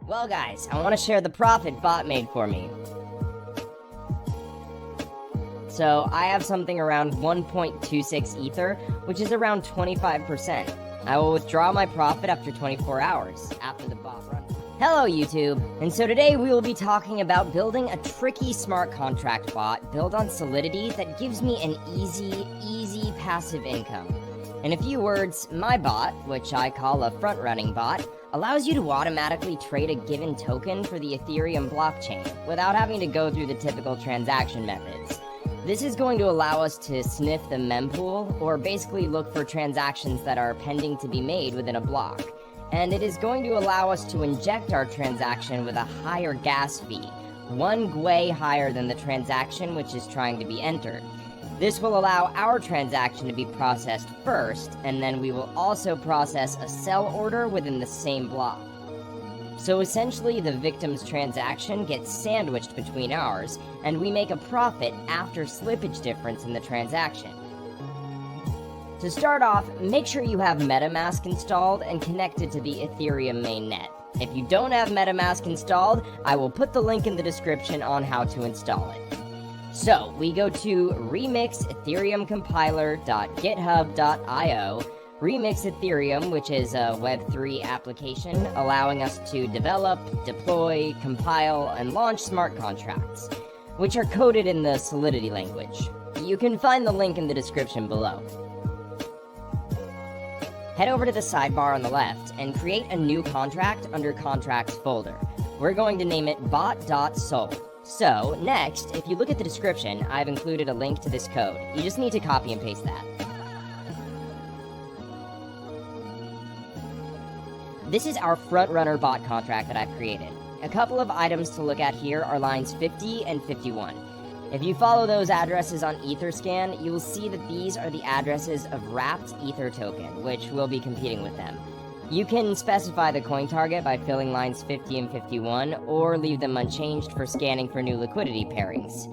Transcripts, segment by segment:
Well guys, I want to share the profit bot made for me. So I have something around 1.26 Ether, which is around 25%. I will withdraw my profit after 24 hours, after the bot runs. Hello YouTube! And so today we will be talking about building a tricky smart contract bot built on Solidity that gives me an easy passive income. In a few words, my bot, which I call a front-running bot, allows you to automatically trade a given token for the Ethereum blockchain without having to go through the typical transaction methods. This is going to allow us to sniff the mempool, or basically look for transactions that are pending to be made within a block. And it is going to allow us to inject our transaction with a higher gas fee, 1 GWei higher than the transaction which is trying to be entered. This will allow our transaction to be processed first, and then we will also process a sell order within the same block. So essentially, the victim's transaction gets sandwiched between ours, and we make a profit after slippage difference in the transaction. To start off, make sure you have MetaMask installed and connected to the Ethereum mainnet. If you don't have MetaMask installed, I will put the link in the description on how to install it. So, we go to remix Ethereum Compiler.github.io, Remix Ethereum, which is a Web3 application, allowing us to develop, deploy, compile, and launch smart contracts, which are coded in the Solidity language. You can find the link in the description below. Head over to the sidebar on the left and create a new contract under Contracts folder. We're going to name it bot.sol. So, next, if you look at the description, I've included a link to this code. You just need to copy and paste that. This is our front-runner bot contract that I've created. A couple of items to look at here are lines 50 and 51. If you follow those addresses on Etherscan, you will see that these are the addresses of wrapped Ether token, which will be competing with them. You can specify the coin target by filling lines 50 and 51, or leave them unchanged for scanning for new liquidity pairings.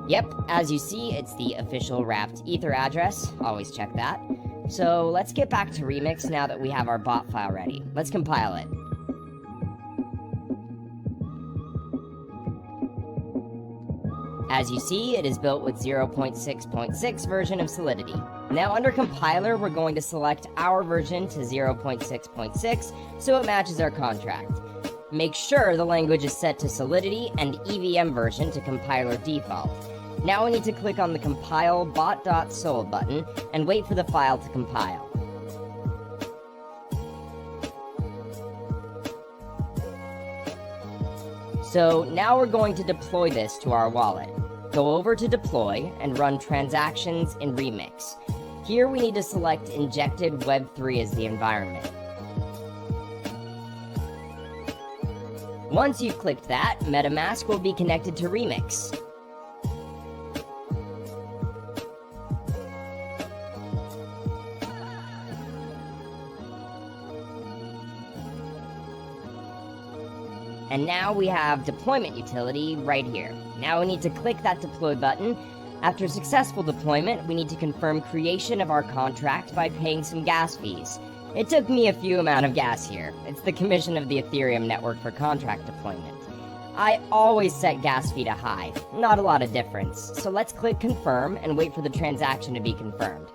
Yep, as you see, it's the official wrapped Ether address. Always check that. So let's get back to Remix now that we have our bot file ready. Let's compile it. As you see, it is built with 0.6.6 version of Solidity. Now under Compiler, we're going to select our version to 0.6.6 so it matches our contract. Make sure the language is set to Solidity and EVM version to Compiler default. Now we need to click on the Compile bot.sol button and wait for the file to compile. So now we're going to deploy this to our wallet. Go over to Deploy and run Transactions in Remix. Here we need to select Injected Web3 as the environment. Once you've clicked that, MetaMask will be connected to Remix. And now we have deployment utility right here. Now we need to click that deploy button. After successful deployment, we need to confirm creation of our contract by paying some gas fees. It took me a few amount of gas here. It's the commission of the Ethereum network for contract deployment. I always set gas fee to high, not a lot of difference. So let's click confirm and wait for the transaction to be confirmed.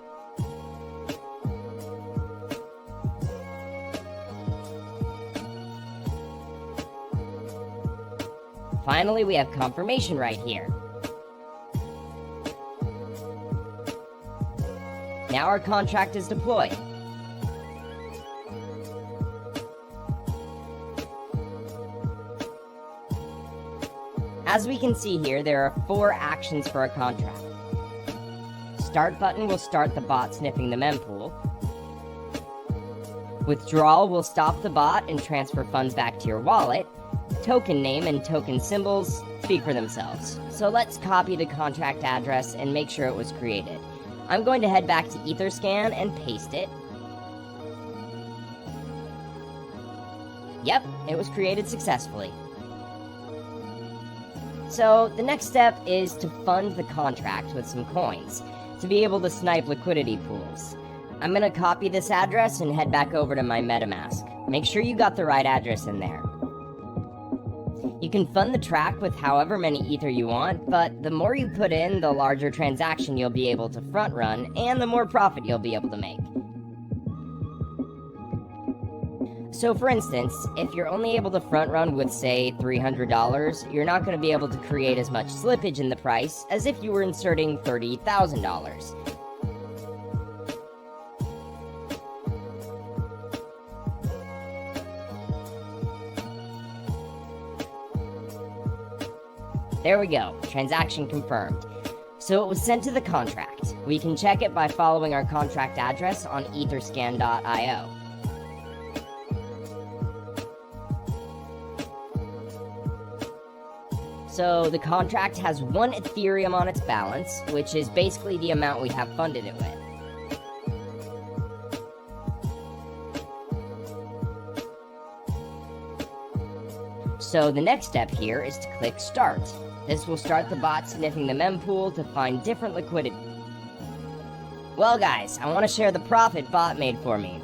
Finally, we have confirmation right here. Now our contract is deployed. As we can see here, there are 4 actions for a contract. Start button will start the bot sniffing the mempool. Withdrawal will stop the bot and transfer funds back to your wallet. Token name and token symbols speak for themselves. So let's copy the contract address and make sure it was created. I'm going to head back to Etherscan and paste it. Yep, it was created successfully. So the next step is to fund the contract with some coins to be able to snipe liquidity pools. I'm going to copy this address and head back over to my MetaMask. Make sure you got the right address in there. You can fund the track with however many Ether you want, but the more you put in, the larger transaction you'll be able to front run, and the more profit you'll be able to make. So for instance, if you're only able to front run with, say, $300, you're not going to be able to create as much slippage in the price as if you were inserting $30,000. There we go, transaction confirmed. So it was sent to the contract. We can check it by following our contract address on etherscan.io. So the contract has 1 Ethereum on its balance, which is basically the amount we have funded it with. So the next step here is to click Start. This will start the bot sniffing the mempool to find different liquidity. Well guys, I want to share the profit bot made for me.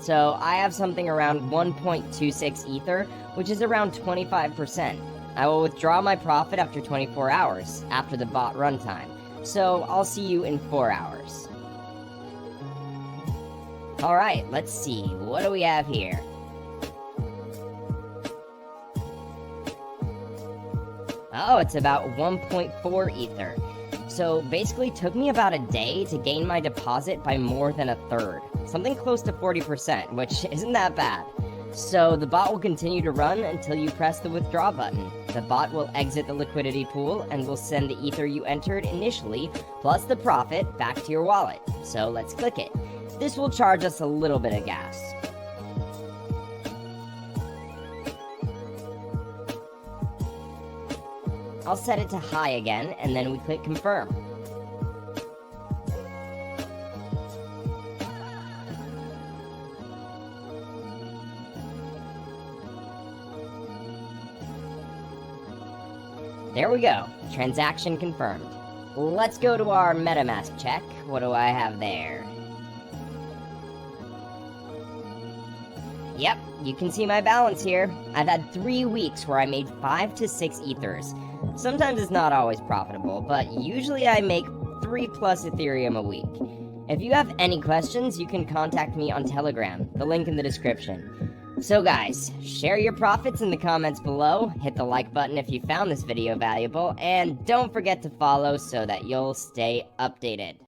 So I have something around 1.26 Ether, which is around 25%. I will withdraw my profit after 24 hours, after the bot runtime. So I'll see you in 4 hours. Alright, let's see, what do we have here? Oh, it's about 1.4 Ether. So basically took me about a day to gain my deposit by more than a third. Something close to 40%, which isn't that bad. So the bot will continue to run until you press the withdraw button. The bot will exit the liquidity pool and will send the Ether you entered initially, plus the profit, back to your wallet. So let's click it. This will charge us a little bit of gas. I'll set it to high again, and then we click confirm. There we go, transaction confirmed. Let's go to our MetaMask check. What do I have there? Yep, you can see my balance here. I've had 3 weeks where I made 5 to 6 Ethers. Sometimes it's not always profitable, but usually I make 3+ Ethereum a week. If you have any questions, you can contact me on Telegram, the link in the description. So guys, share your profits in the comments below, hit the like button if you found this video valuable, and don't forget to follow so that you'll stay updated.